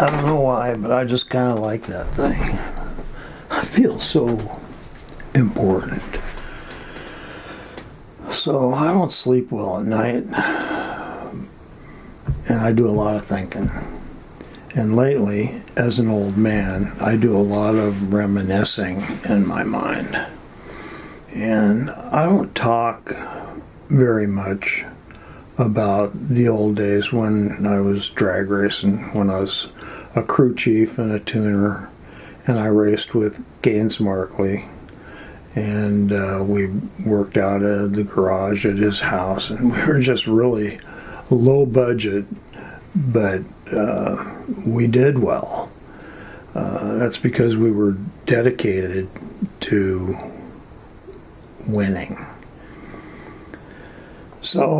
I don't know why, but I just kind of like that thing. I feel so important. So I don't sleep well at night, and I do a lot of thinking. And lately, as an old man, I do a lot of reminiscing in my mind. And I don't talk very much about the old days when I was drag racing, when I was a crew chief and a tuner, and I raced with Gaines Markley. And we worked out of the garage at his house, and we were just really low budget, but we did well. That's because we were dedicated to winning. So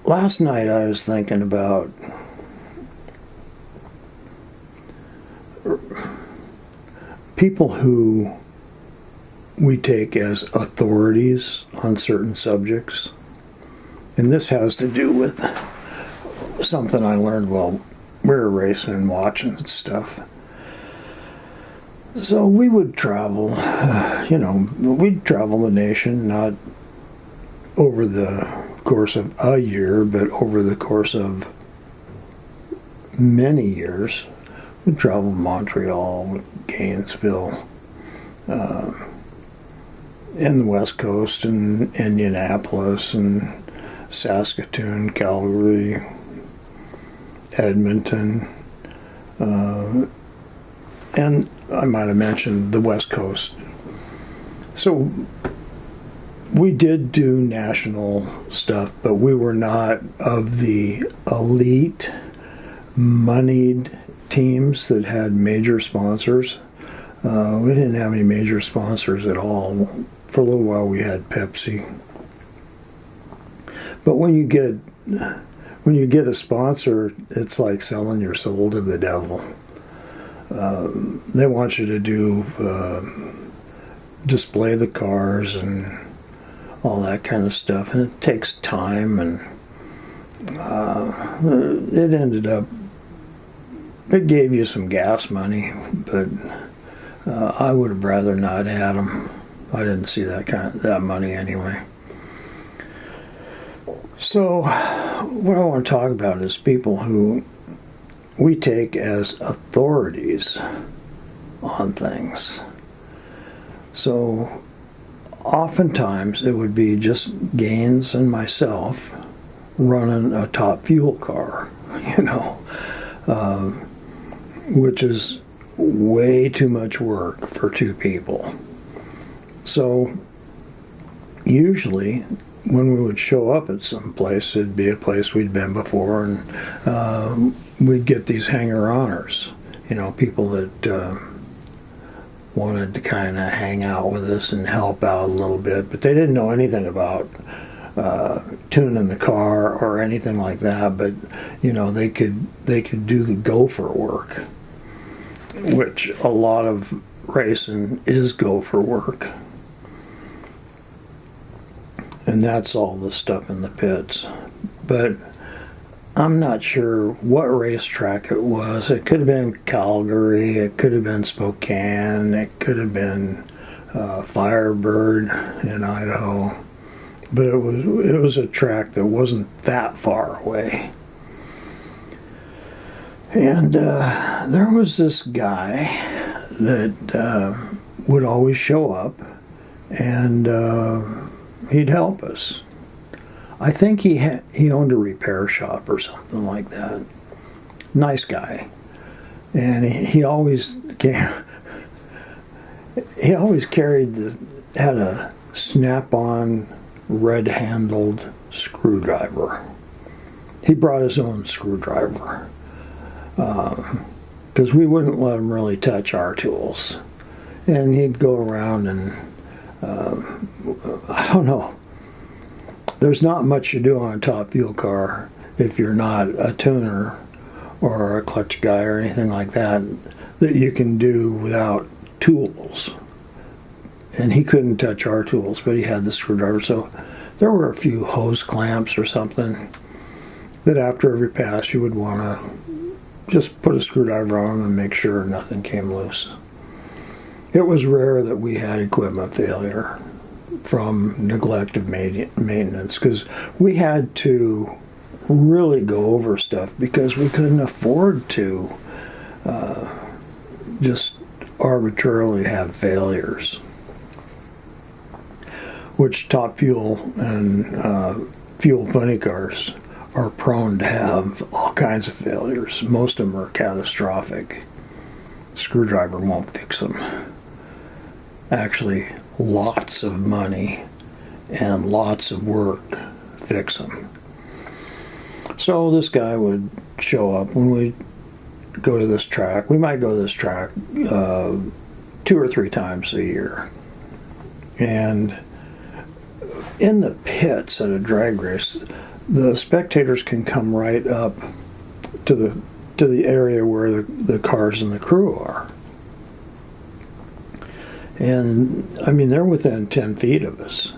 last night I was thinking about people who we take as authorities on certain subjects. And this has to do with something I learned while we were racing and watching stuff. So we would travel, we'd travel the nation, not over the course of a year, but over the course of many years. We'd travel Montreal, Gainesville, in the West Coast, and Indianapolis, and Saskatoon, Calgary, Edmonton, and I might have mentioned the West Coast. So we did do national stuff, but we were not of the elite, moneyed teams that had major sponsors. We didn't have any major sponsors at all. For a little while we had Pepsi. But when you get a sponsor, it's like selling your soul to the devil. They want you to do display the cars and all that kind of stuff, and it takes time, and it gave you some gas money, but I would have rather not had them. I didn't see that money anyway. So what I want to talk about is people who we take as authorities on things. So oftentimes it would be just Gaines and myself running a top fuel car, which is way too much work for two people. So usually when we would show up at some place, it'd be a place we'd been before, and we'd get these hanger-oners, people that wanted to kind of hang out with us and help out a little bit, but they didn't know anything about tuning the car or anything like that, but they could do the gopher work, which a lot of racing is gopher work. And that's all the stuff in the pits. But I'm not sure what racetrack it was. It could have been Calgary, it could have been Spokane, it could have been Firebird in Idaho. But it was a track that wasn't that far away. And there was this guy that would always show up, and he'd help us. I think he owned a repair shop or something like that. Nice guy, and he always had a snap-on red-handled screwdriver. He brought his own screwdriver because we wouldn't let him really touch our tools, and he'd go around and I don't know. There's not much you do on a top fuel car if you're not a tuner or a clutch guy or anything like that you can do without tools. And he couldn't touch our tools, but he had the screwdriver. So there were a few hose clamps or something that after every pass you would want to just put a screwdriver on and make sure nothing came loose. It was rare that we had equipment failure from neglect of maintenance, because we had to really go over stuff because we couldn't afford to just arbitrarily have failures, which top fuel and fuel funny cars are prone to have all kinds of failures. Most of them are catastrophic. Screwdriver won't fix them. Actually, lots of money and lots of work fix them. So this guy would show up when we go to this track. We might go to this track 2 or 3 times a year. And in the pits at a drag race, the spectators can come right up to the area where the cars and the crew are. And I mean, they're within 10 feet of us.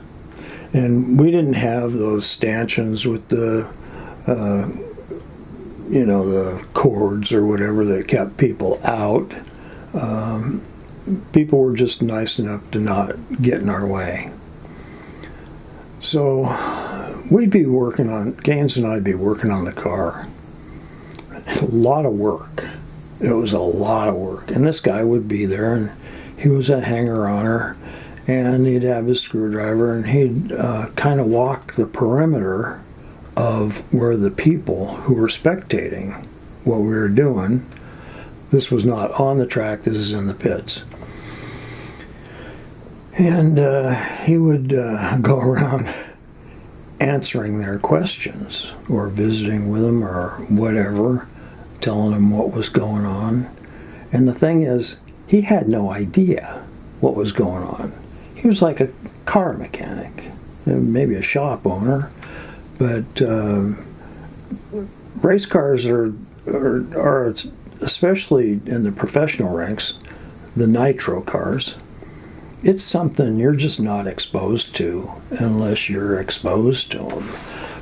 And we didn't have those stanchions with the the cords or whatever that kept people out. People were just nice enough to not get in our way. So we'd be working on, Gaines and I'd be working on the car. A lot of work. It was a lot of work. And this guy would be there, and he was a hanger-oner, and he'd have his screwdriver, and he'd kind of walk the perimeter of where the people who were spectating what we were doing. This was not on the track, this is in the pits. And he would go around answering their questions, or visiting with them, or whatever, telling them what was going on. And the thing is, he had no idea what was going on. He was like a car mechanic, maybe a shop owner, but race cars are especially in the professional ranks, the nitro cars. It's something you're just not exposed to unless you're exposed to them.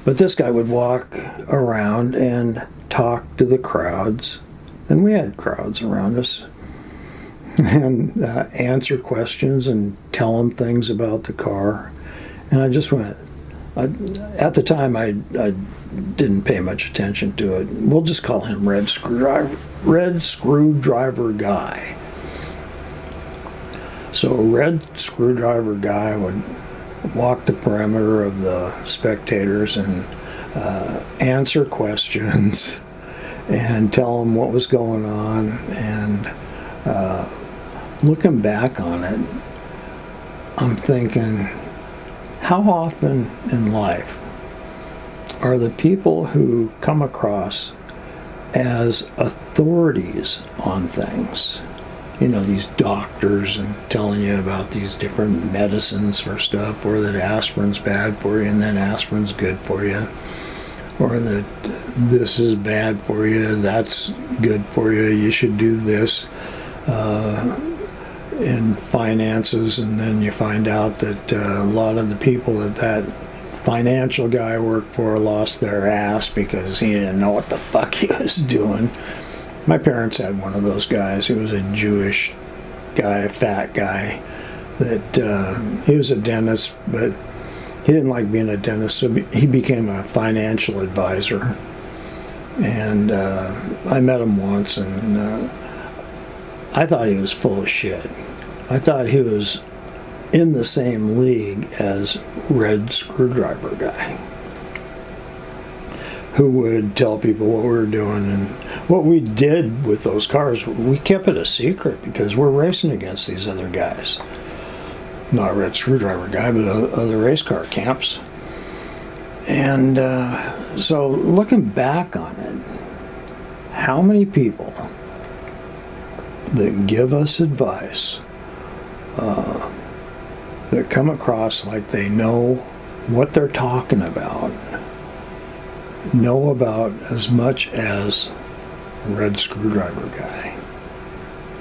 But this guy would walk around and talk to the crowds, and we had crowds around us, and answer questions and tell them things about the car. And I just went, at the time I didn't pay much attention to it. We'll just call him Red Screwdriver Guy. So Red Screwdriver Guy would walk the perimeter of the spectators and answer questions and tell them what was going on. And looking back on it, I'm thinking, how often in life are the people who come across as authorities on things, these doctors, and telling you about these different medicines for stuff, or that aspirin's bad for you and then aspirin's good for you, or that this is bad for you, that's good for you, you should do this, in finances. And then you find out that a lot of the people that financial guy worked for lost their ass because he didn't know what the fuck he was doing. My parents had one of those guys. He was a Jewish guy, a fat guy, that he was a dentist, but he didn't like being a dentist, so he became a financial advisor. And I met him once, and I thought he was full of shit. I thought he was in the same league as Red Screwdriver Guy, who would tell people what we were doing and what we did with those cars. We kept it a secret because we're racing against these other guys. Not Red Screwdriver Guy, but other race car camps. And so looking back on it, how many people that give us advice that come across like they know what they're talking about, know about as much as Red Screwdriver Guy,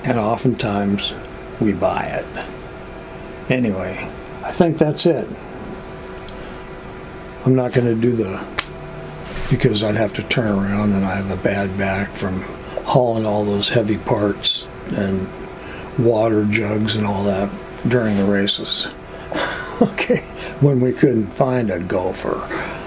and oftentimes we buy it. Anyway, I think that's it. I'm not going to do because I'd have to turn around and I have a bad back from hauling all those heavy parts and water jugs and all that during the races. Okay, when we couldn't find a gopher.